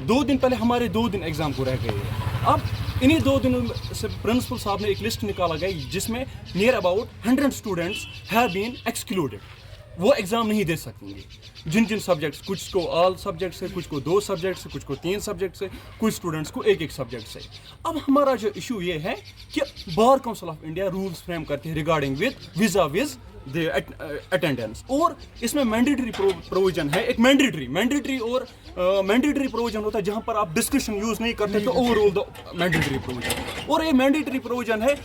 दिन पहले हमारे 2 दिन एग्ज़ाम को रह गए हैं। अब इन्हीं 2 दिनों से प्रिंसिपल साहब ने एक लिस्ट निकाला गया जिसमें near about 100 students have been excluded. वो एग्ज़ाम नहीं दे सकेंगे जिन जिन सब्जेक्ट्स, कुछ को ऑल सब्जेक्ट से, कुछ को 2 सब्जेक्ट से, कुछ को 3 सब्जेक्ट से, कुछ स्टूडेंट्स को एक सब्जेक्ट से। अब हमारा जो इशू ये है कि bar council of India rules frame करते हैं रिगार्डिंग विज अटेंडेंस, और इसमें मैंडेटरी प्रोविजन है, एक मैंडेटरी प्रोविजन होता है जहां पर आप डिस्क्रिप्शन यूज नहीं करते तो ओवरऑल द मैंडेटरी प्रोविजन, और ये मैंडेटरी प्रोविजन है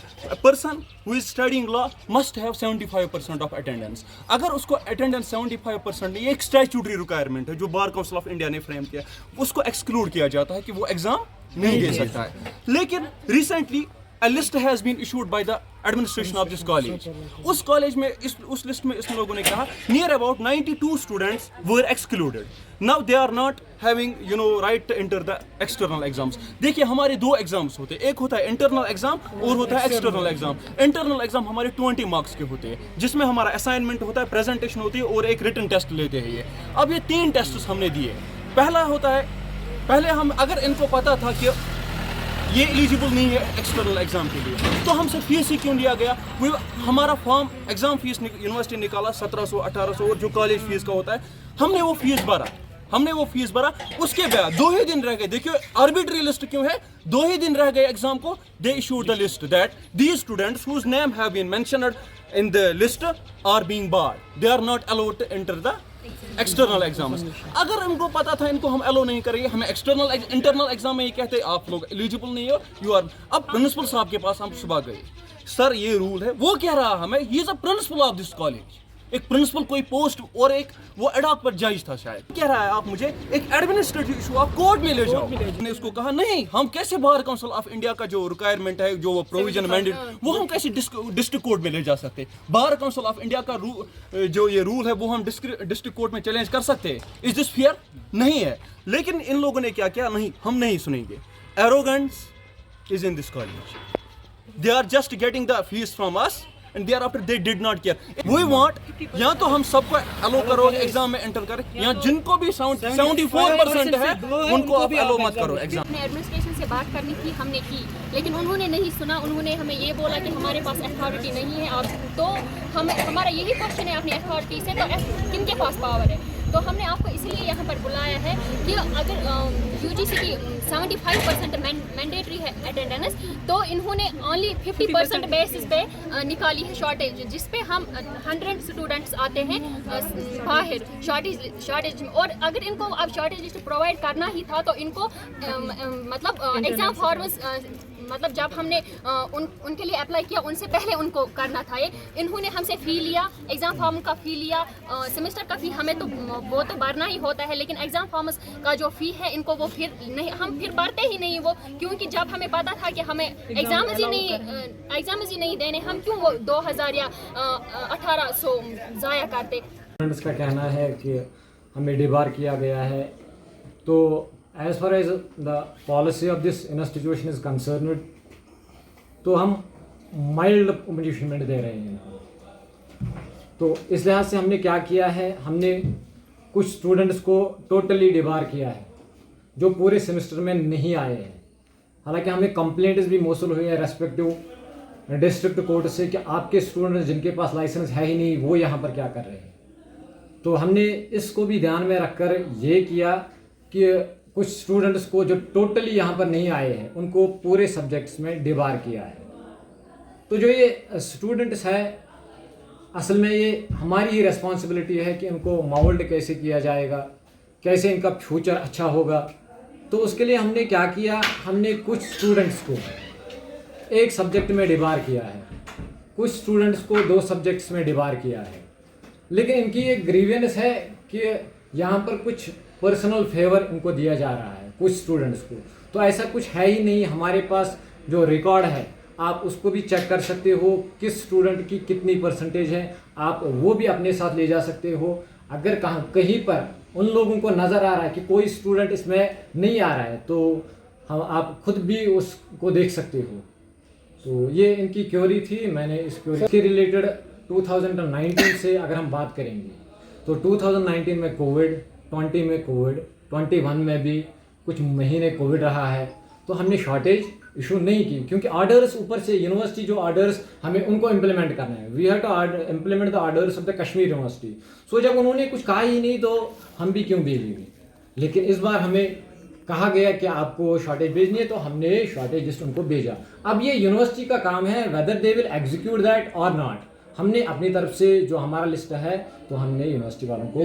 person who is studying law must have 75% of attendance. अगर उसको अटेंडेंस 75% नहीं, एक स्टैट्यूटरी रिक्वायरमेंट है जो बार काउंसिल ऑफ इंडिया ने फ्रेम किया, उसको एक्सक्लूड किया जाता है कि वो एग्जाम नहीं दे सकता है। लेकिन recently a list has been issued by the administration of this college. उस कॉलेज में उस लिस्ट में इन लोगों ने कहा near about 92 students were excluded. Now they are not having right to enter the external exams. देखिए हमारे 2 एग्जाम्स होते हैं, एक होता है इंटरनल एग्जाम और होता है एक्सटर्नल एग्जाम। इंटरनल एग्जाम हमारे 20 मार्क्स के होते हैं जिसमें हमारा असाइनमेंट होता है, प्रेजेंटेशन होती है और एक रिटन टेस्ट लेते हैं ये। अब ये 3 टेस्ट हमने दिए। पहला होता है, पहले हम अगर इनको पता था कि ये एलिजिबल नहीं है एक्सटर्नल एग्जाम के लिए तो हमसे फीस ही क्यों लिया गया। वो हमारा फॉर्म एग्जाम फीस यूनिवर्सिटी निकाला 1700-1800 और जो कॉलेज फीस का होता है, हमने वो फीस भरा। उसके बाद 2 ही दिन रह गए। देखिए आर्बिट्री लिस्ट क्यों है, 2 ही दिन रह गए एग्जाम को। They issued the list that these students whose name have been mentioned in the list are being barred, they are not allowed to enter the external exams. अगर इनको पता था इनको हम अलो नहीं करेंगे, हमें इंटरनल एग्जाम में ये कहते हैं आप लोग एलिजिबल नहीं हो, यू आर। अब प्रिंसिपल साहब के पास हम सुबह गए, सर ये रूल है। वो कह रहा हमें he is a principle of this college, एक प्रिंसिपल कोई पोस्ट और एक वो एडॉक पर जज था शायद, कह रहा है आप मुझे एक एडमिनिस्ट्रेटिव इशू आप कोर्ट में ले जाओ। मैंने उसको कहा नहीं, हम कैसे बार काउंसिल ऑफ इंडिया का जो रिक्वायरमेंट है, जो वो प्रोविजन मैंडेट, वो हम कैसे डिस्ट्रिक्ट कोर्ट में ले जा सकते। बार काउंसिल ऑफ इंडिया का जो ये रूल है वो हम डिस्ट्रिक्ट कोर्ट में चैलेंज कर सकते हैं। Is this fair? नहीं है। लेकिन इन लोगों ने क्या किया, नहीं हम नहीं सुनेंगे। Arrogance is in this college, they are just getting the fees from us and thereafter they did not care. We want या तो हम सबको अलो करो एग्जाम में एंटर करें, या जिनको भी 74% है उनको आप अलो मत करो एग्जाम। हमने एडमिनिस्ट्रेशन से बात करनी थी, हमने की, लेकिन उन्होंने नहीं सुना। उन्होंने हमें ये बोला कि हमारे पास अथॉरिटी नहीं है। आप तो हमारा यही क्वेश्चन है अपनी अथॉरिटी से, तो किन के पास पावर है। तो हमने आपको इसलिए यहाँ पर बुलाया है कि अगर यूजीसी की 75% मैंडेटरी है अटेंडेंस, तो इन्होंने ओनली 50% बेसिस पे निकाली है शॉर्टेज, जिस पे हम 100 स्टूडेंट्स आते हैं बाहर शॉर्टेज में। और अगर इनको अब शॉर्टेज लिस्ट प्रोवाइड करना ही था तो इनको मतलब एग्ज़ाम फॉर्म्स मतलब जब हमने उनके लिए अप्लाई किया उनसे पहले उनको करना था। ये इन्होंने हमसे फ़ी लिया, एग्ज़ाम फॉर्म का फ़ी लिया, सेमेस्टर का फ़ी हमें तो वो तो भरना ही होता है, लेकिन एग्ज़ाम फॉर्म्स का जो फ़ी है इनको वो फिर नहीं, हम फिर भरते ही नहीं वो, क्योंकि जब हमें पता था कि हमें एग्ज़ाम ही नहीं देने, हम क्यों वो 2000 या 1800 ज़ाया करते। स्टूडेंट्स का कहना है कि हमें डिबार किया गया है, तो as far as the policy of this institution is concerned, तो हम माइल्ड पनिशमेंट दे रहे हैं। तो इस लिहाज से हमने क्या किया है, हमने कुछ स्टूडेंट्स को टोटली डिबार किया है जो पूरे सेमेस्टर में नहीं आए हैं। हालांकि हमें कंप्लेंट्स भी मौसूल हुई है रेस्पेक्टिव डिस्ट्रिक्ट कोर्ट से कि आपके स्टूडेंट्स जिनके पास लाइसेंस है ही नहीं वो यहाँ पर क्या कर रहे हैं। तो हमने इसको भी ध्यान में रखकर ये किया कि कुछ स्टूडेंट्स को जो टोटली यहाँ पर नहीं आए हैं उनको पूरे सब्जेक्ट्स में डिबार किया है। तो जो ये स्टूडेंट्स है असल में ये हमारी ही रिस्पॉन्सिबिलिटी है कि इनको मोल्ड कैसे किया जाएगा, कैसे इनका फ्यूचर अच्छा होगा। तो उसके लिए हमने क्या किया, हमने कुछ स्टूडेंट्स को एक सब्जेक्ट में डिबार किया है, कुछ स्टूडेंट्स को 2 सब्जेक्ट्स में डिबार किया है। लेकिन इनकी एक ग्रीवेंस है कि यहाँ पर कुछ पर्सनल फेवर इनको दिया जा रहा है कुछ स्टूडेंट्स को। तो ऐसा कुछ है ही नहीं। हमारे पास जो रिकॉर्ड है आप उसको भी चेक कर सकते हो, किस स्टूडेंट की कितनी परसेंटेज है, आप वो भी अपने साथ ले जा सकते हो। अगर कहीं पर उन लोगों को नज़र आ रहा है कि कोई स्टूडेंट इसमें नहीं आ रहा है तो आप खुद भी उसको देख सकते हो। तो ये इनकी क्वेरी थी। मैंने इस क्वेरी के रिलेटेड 2019 से अगर हम बात करेंगे तो 2019 में कोविड, 20 में कोविड, 21 में भी कुछ महीने कोविड रहा है, तो हमने शॉर्टेज इशू नहीं की, क्योंकि ऑर्डर्स ऊपर से यूनिवर्सिटी जो ऑर्डर्स हमें उनको इम्प्लीमेंट करना है, we have to implement the orders of the Kashmir university. So जब उन्होंने कुछ कहा ही नहीं तो हम भी क्यों भेजेंगे। लेकिन इस बार हमें कहा गया कि आपको शॉर्टेज भेजनी है, तो हमने शॉर्टेज लिस्ट उनको भेजा। अब ये यूनिवर्सिटी का काम है whether they will execute that और नॉट। हमने अपनी तरफ से जो हमारा लिस्ट है तो हमने यूनिवर्सिटी वालों को